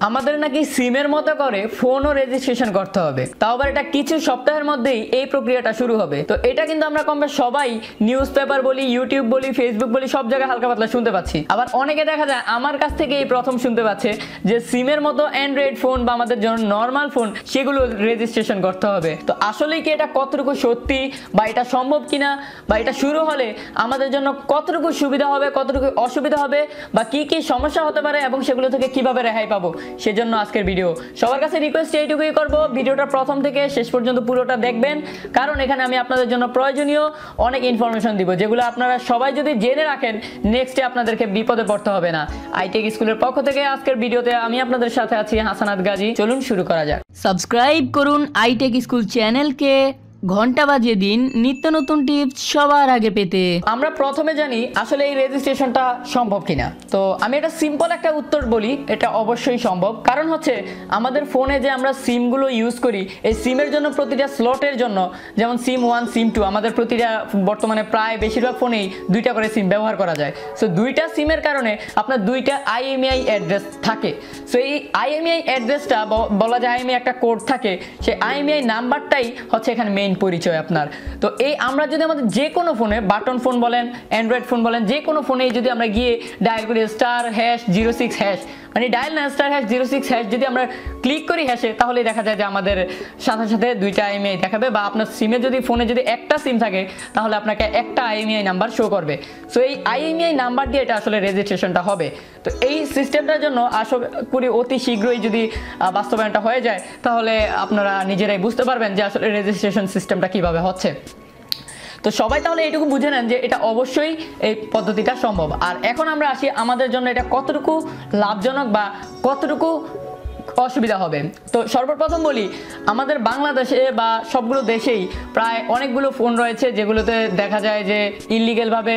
আমাদের নাকি সিমের মতো করে ফোনও রেজিস্ট্রেশন করতে হবে, তাও আবার এটা কিছু সপ্তাহের মধ্যেই এই প্রক্রিয়াটা শুরু হবে। তো এটা কিন্তু আমরা কমবে সবাই নিউজ পেপার বলি, ইউটিউব বলি, ফেসবুক বলি, সব জায়গায় হালকা পাতলা শুনতে পাচ্ছি। আবার অনেকে দেখা যায় আমার কাছ থেকে এই প্রথম শুনতে পাচ্ছে যে সিমের মতো অ্যান্ড্রয়েড ফোন বা আমাদের জন্য নর্মাল ফোন সেগুলো রেজিস্ট্রেশন করতে হবে। তো আসলেই কি এটা কতটুকু সত্যি বা এটা সম্ভব কিনা, বা এটা শুরু হলে আমাদের জন্য কতটুকু সুবিধা হবে, কতটুকু অসুবিধা হবে, বা কি কি সমস্যা হতে পারে এবং সেগুলো থেকে কিভাবে রেহাই পাবো, সেজন্য আজকের ভিডিও। সবার কাছে রিকোয়েস্ট এইটুকুই করব, ভিডিওটা প্রথম থেকে শেষ পর্যন্ত পুরোটা দেখবেন, কারণ এখানে আমি আপনাদের জন্য প্রয়োজনীয় অনেক ইনফরমেশন দিব যেগুলো আপনারা সবাই যদি জেনে রাখেন নেক্সটে আপনাদেরকে বিপদে পড়তে হবে না। আইটেক স্কুলের পক্ষ থেকে আজকের ভিডিওতে আমি আপনাদের সাথে আছি হাসানাত গাজী। চলুন শুরু করা যাক। সাবস্ক্রাইব করুন আইটেক স্কুল চ্যানেলকে, ঘন্টা বাজিয়ে দিন নিত্য নতুন টিপস সবার আগে পেতে। আমরা প্রথমে জানি আসলে এই রেজিস্ট্রেশনটা সম্ভব কিনা। তো আমি এটা সিম্পল একটা উত্তর বলি, এটা অবশ্যই সম্ভব। কারণ হচ্ছে আমাদের ফোনে যে আমরা সিমগুলো ইউজ করি, এই সিমের জন্য প্রতিটা স্লটের জন্য, যেমন সিম 1 সিম 2, আমাদের প্রতিটা বর্তমানে প্রায় বেশিরভাগ ফোনেই 2টা করে সিম ব্যবহার করা যায়। সো 2টা সিমের কারণে আপনার 2টা IMEI অ্যাড্রেস থাকে। সো এই IMEI অ্যাড্রেসটা বলা যায় IMEI একটা কোড থাকে, সেই IMEI নাম্বারটাই হচ্ছে এখানে মেইন পরিচয় আপনার। তো এই আমরা যদি আমাদের যে কোনো ফোনে, বাটন ফোন বলেন, অ্যান্ড্রয়েড ফোন বলেন, যে কোনো ফোনেই যদি আমরা গিয়ে ডায়াল করি *#06# মানে ডায়াল না *#06# যদি আমরা ক্লিক করি হ্যাশে, তাহলে দেখা যায় যে আমাদের সাথে সাথে 2টা IMEI দেখাবে, বা আপনার সিমে যদি ফোনে যদি একটা সিম থাকে তাহলে আপনাকে একটা IMEI নাম্বার শো করবে। সো এই IMEI নাম্বার দিয়ে এটা আসলে রেজিস্ট্রেশনটা হবে। তো এই সিস্টেমটার জন্য আশা করি অতি শীঘ্রই যদি বাস্তবায়নটা হয়ে যায় তাহলে আপনারা নিজেরাই বুঝতে পারবেন যে আসলে রেজিস্ট্রেশন সিস্টেমটা কিভাবে হচ্ছে। তো সবাই তাহলে এইটুকু বুঝে নেন যে এটা অবশ্যই এই পদ্ধতিটা সম্ভব। আর এখন আমরা আসি আমাদের জন্য এটা কতটুকু লাভজনক বা কতটুকু অসুবিধা হবে। তো সর্বপ্রথম বলি, আমাদের বাংলাদেশে বা সবগুলো দেশেই প্রায় অনেকগুলো ফোন রয়েছে যেগুলোতে দেখা যায় যে ইলিগ্যালভাবে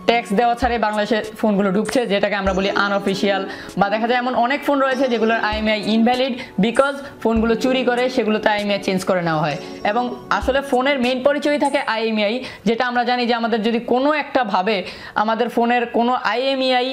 ট্যাক্স দেওয়া ছাড়াই বাংলাদেশে ফোনগুলো ঢুকছে, যেটাকে আমরা বলি আনঅফিসিয়াল। বা দেখা যায় এমন অনেক ফোন রয়েছে যেগুলোর IMEI ইনভ্যালিড, বিকজ ফোনগুলো চুরি করে সেগুলোতে IMEI চেঞ্জ করে নেওয়া হয়। এবং আসলে ফোনের মেইন পরিচয়ই থাকে IMEI, যেটা আমরা জানি যে আমাদের যদি কোনো একটা ভাবে আমাদের ফোনের কোনো IMEI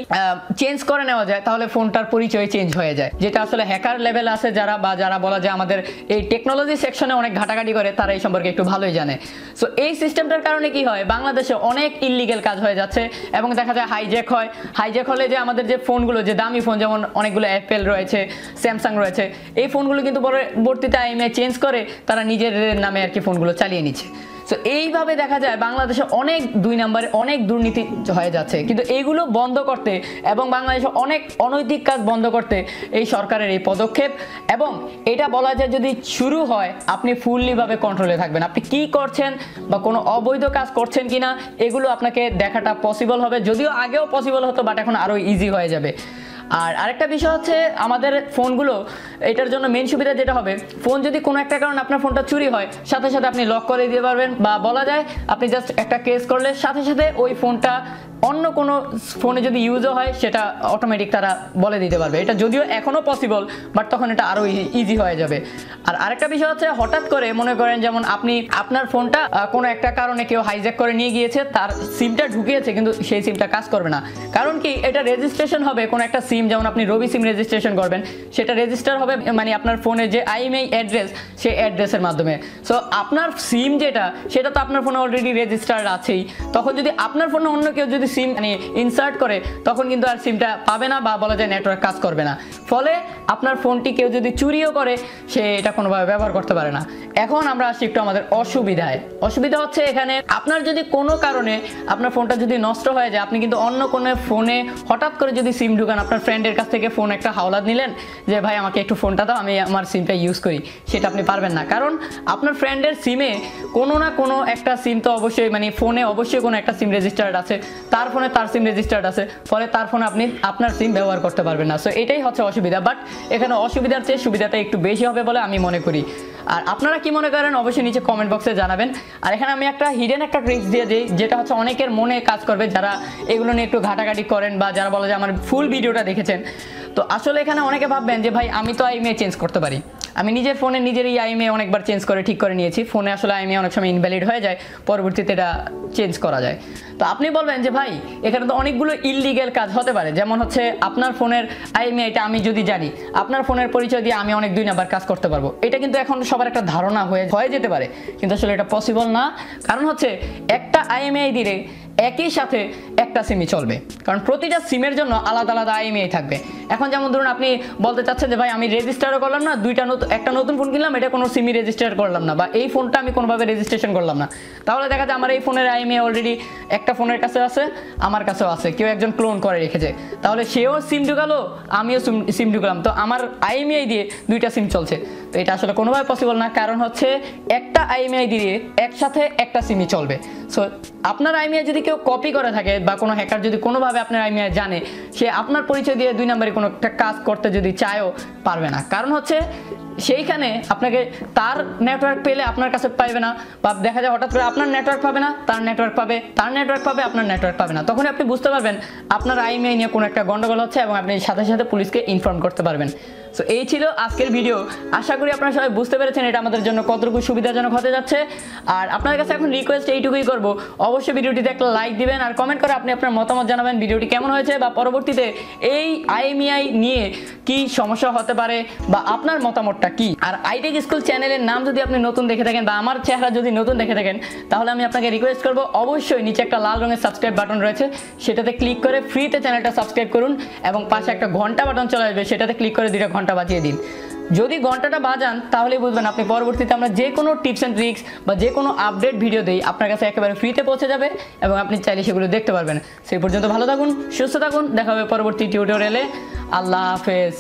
চেঞ্জ করে নেওয়া যায় তাহলে ফোনটার পরিচয় চেঞ্জ হয়ে যায়, যেটা আসলে হ্যাকার লেভেল আছে যারা, বা যারা বলা যায় আমাদের এই টেকনোলজি সেকশনে অনেক ঘাটাঘাটি করে, তারা এই সম্পর্কে একটু ভালোই জানে। সো এই সিস্টেমটার কারণে কি হয়, বাংলাদেশে অনেক ইললিগ্যাল কাজ হয়ে যাচ্ছে এবং দেখা যায় হাইজ্যাক হয়। হাইজ্যাক হলে যে আমাদের যে ফোনগুলো, যে দামি ফোন, যেমন অনেকগুলো অ্যাপেল রয়েছে, স্যামসাং রয়েছে, এই ফোনগুলো কিন্তু পরবর্তীতে IMEI চেঞ্জ করে তারা নিজের নামে আর কি ফোনগুলো চালিয়ে নিচ্ছে। সো এইভাবে দেখা যায় বাংলাদেশে অনেক 2 নম্বরে অনেক দুর্নীতি হয়ে যাচ্ছে। কিন্তু এইগুলো বন্ধ করতে এবং বাংলাদেশে অনেক অনৈতিক কাজ বন্ধ করতে এই সরকারের এই পদক্ষেপ, এবং এটা বলা যায় যদি শুরু হয় আপনি ফুললিভাবে কন্ট্রোলে থাকবেন। আপনি কি করছেন বা কোনো অবৈধ কাজ করছেন কিনা এগুলো আপনাকে দেখাটা পসিবল হবে, যদিও আগেও পসিবল হতো, বাট এখন আরও ইজি হয়ে যাবে। আর আরেকটা বিষয় হচ্ছে আমাদের ফোনগুলো, এটার জন্য মেন সুবিধা যেটা হবে, ফোন যদি কোনো একটা কারণে আপনার ফোনটা চুরি হয় সাথে সাথে আপনি লক করে দিতে পারবেন, বা বলা যায় আপনি জাস্ট একটা কেস করলে সাথে সাথে ওই ফোনটা অন্য কোনো ফোনে যদি ইউজও হয় সেটা অটোমেটিক তারা বলে দিতে পারবে। এটা যদিও এখনও পসিবল, বাট তখন এটা আরও ইজি হয়ে যাবে। আর আরেকটা বিষয় হচ্ছে, হঠাৎ করে মনে করেন যেমন আপনি আপনার ফোনটা কোনো একটা কারণে কেউ হাইজ্যাক করে নিয়ে গিয়েছে, তার সিমটা ঢুকিয়েছে কিন্তু সেই সিমটা কাজ করবে না। কারণ কি, এটা রেজিস্ট্রেশন হবে কোনো একটা সিম, যেমন আপনি রবি সিম রেজিস্ট্রেশন করবেন, সেটা রেজিস্টার হবে মানে আপনার ফোনে যে IMEI অ্যাড্রেস, সেই অ্যাড্রেসের মাধ্যমে। সো আপনার সিম যেটা, সেটা তো আপনার ফোনে অলরেডি রেজিস্টার্ড আছেই। তখন যদি আপনার ফোনে অন্য কেউ যদি সিম মানে ইনসার্ট করে, তখন কিন্তু আর সিমটা পাবে না, বা বলা যায় নেটওয়ার্ক কাজ করবে না। ফলে আপনার ফোনটি কেউ যদি চুরিও করে সে এটা কোনোভাবে ব্যবহার করতে পারে না। এখন আমরা আসি একটু আমাদের অসুবিধায়। অসুবিধা হচ্ছে এখানে, আপনার যদি কোনো কারণে আপনার ফোনটা যদি নষ্ট হয়ে যায়, আপনি কিন্তু অন্য কোনো ফোনে হঠাৎ করে যদি সিম ঢুকান, আপনার ফ্রেন্ডের কাছ থেকে ফোন একটা হাওলাত নিলেন যে ভাই আমাকে একটু ফোনটা দাও, আমি আমার সিমটা ইউজ করি, সেটা আপনি পারবেন না। কারণ আপনার ফ্রেন্ডের সিমে কোনো না কোনো একটা সিম তো অবশ্যই, মানে ফোনে অবশ্যই কোনো একটা সিম রেজিস্টার্ড আছে, তার ফোনে তার সিম রেজিস্টার্ড আছে, ফলে তার ফোনে আপনি আপনার সিম ব্যবহার করতে পারবেন না। সো এটাই হচ্ছে অসুবিধা, বাট এখানে অসুবিধার চেয়ে সুবিধাটা একটু বেশি হবে বলে আমি মনে করি। আর আপনারা কি মনে করেন অবশ্যই নিচে কমেন্ট বক্সে জানাবেন। আর এখানে আমি একটা হিডেন একটা ট্রিক্স দিয়ে দিই, যেটা হচ্ছে অনেকের মনে কাজ করবে যারা এগুলো নিয়ে একটু ঘাটাঘাটি করেন, বা যারা বলে যে আমার ফুল ভিডিওটা দেখেছেন। তো আসলে এখানে অনেকে ভাববেন যে ভাই আমি তো IMEI চেঞ্জ করতে পারি, আমি নিজের ফোনে নিজেরই IMEI অনেকবার চেঞ্জ করে ঠিক করে নিয়েছি। ফোনে আসলে IMEI অনেক সময় ইনভ্যালিড হয়ে যায়, পরবর্তীতে এটা চেঞ্জ করা যায়। তো আপনি বলবেন যে ভাই এখানে তো অনেকগুলো ইললিগ্যাল কাজ হতে পারে, যেমন হচ্ছে আপনার ফোনের আইএমইআইটা আমি যদি জানি, আপনার ফোনের পরিচয় দিয়ে আমি অনেক 2 নাম্বার কাজ করতে পারবো। এটা কিন্তু এখন সবার একটা ধারণা হয়ে যেতে পারে, কিন্তু আসলে এটা পসিবল না। কারণ হচ্ছে একটা আইএমইআই দিলে একই সাথে একটা সিমই চলবে, কারণ প্রতিটা সিমের জন্য আলাদা আলাদা আইএমইআই থাকবে। এখন যেমন ধরুন আপনি বলতে চাচ্ছেন যে ভাই আমি রেজিস্টারও করলাম না, একটা নতুন ফোন কিনলাম, এটা কোনো সিমই রেজিস্টার করলাম না, বা এই ফোনটা আমি কোনোভাবে রেজিস্ট্রেশন করলাম না, তাহলে দেখা যায় আমার এই ফোনের আইএমইআই অলরেডি একটা ফোনের কাছে আছে, আমার কাছেও আছে, কেউ একজন ক্লোন করে রেখেছে, তাহলে সেও সিম ঢুকালো, আমিও সিম ঢুকালাম, তো আমার আইএমইআই দিয়ে 2টা সিম চলছে। তো এটা আসলে কোনোভাবে পসিবল না, কারণ হচ্ছে একটা আইএমইআই দিয়ে একসাথে একটা সিমই চলবে। সো আপনার আইএমইআই যদি কেউ কপি করে থাকে বা কোনো হ্যাকার যদি কোনোভাবে আপনার আইএমইআই জানে, সে আপনার পরিচয় দিয়ে 2 নম্বরে কোনো একটা কাজ করতে যদি চায়ও পারবে না। কারণ হচ্ছে সেইখানে আপনাকে তার নেটওয়ার্ক পেলে আপনার কাছে পাইবে না, বা দেখা যায় হঠাৎ করে আপনার নেটওয়ার্ক পাবে না, তার নেটওয়ার্ক পাবে, তার নেটওয়ার্ক পাবে, আপনার নেটওয়ার্ক পাবে না। তখন আপনি বুঝতে পারবেন আপনার আইএমইআই নিয়ে কোনো একটা গন্ডগোল হচ্ছে, এবং আপনি সাথে সাথে পুলিশকে ইনফর্ম করতে পারবেন। সো এই ছিল আজকের ভিডিও। আশা করি আপনারা সবাই বুঝতে পেরেছেন এটা আমাদের জন্য কতটুকু সুবিধাজনক হতে যাচ্ছে। আর আপনাদের কাছে এখন রিকোয়েস্ট এইটুকুই করব, অবশ্যই ভিডিওটিতে একটা লাইক দিবেন আর কমেন্ট করে আপনি আপনার মতামত জানাবেন ভিডিওটি কেমন হয়েছে, বা পরবর্তীতে এই আইএমইআই নিয়ে কি সমস্যা হতে পারে বা আপনার মতামতটা কি। আর আইটেক স্কুল চ্যানেলের নাম যদি আপনি নতুন দেখে থাকেন বা আমার চেহারা যদি নতুন দেখে থাকেন, তাহলে আমি আপনাকে রিকোয়েস্ট করব অবশ্যই নিচে একটা লাল রঙের সাবস্ক্রাইব বাটন রয়েছে, সেটাতে ক্লিক করে ফ্রিতে চ্যানেলটা সাবস্ক্রাইব করুন, এবং পাশে একটা ঘন্টা বাটন চলে আসবে, সেটাতে ক্লিক করে 2টা ঘন্টা বাজিয়ে দিন। যদি ঘন্টাটা বাজান তাহলে বুঝবেন আপনি পরবর্তীতে আমরা যে কোনো টিপস অ্যান্ড ট্রিক্স বা যে কোনো আপডেট ভিডিও দিই আপনার কাছে একেবারে ফ্রিতে পৌঁছে যাবে, এবং আপনি চাইলে সেগুলো দেখতে পারবেন। সেই পর্যন্ত ভালো থাকুন, সুস্থ থাকুন, দেখা হবে পরবর্তী টিউটোরিয়ালে। আল্লাহ হাফেজ।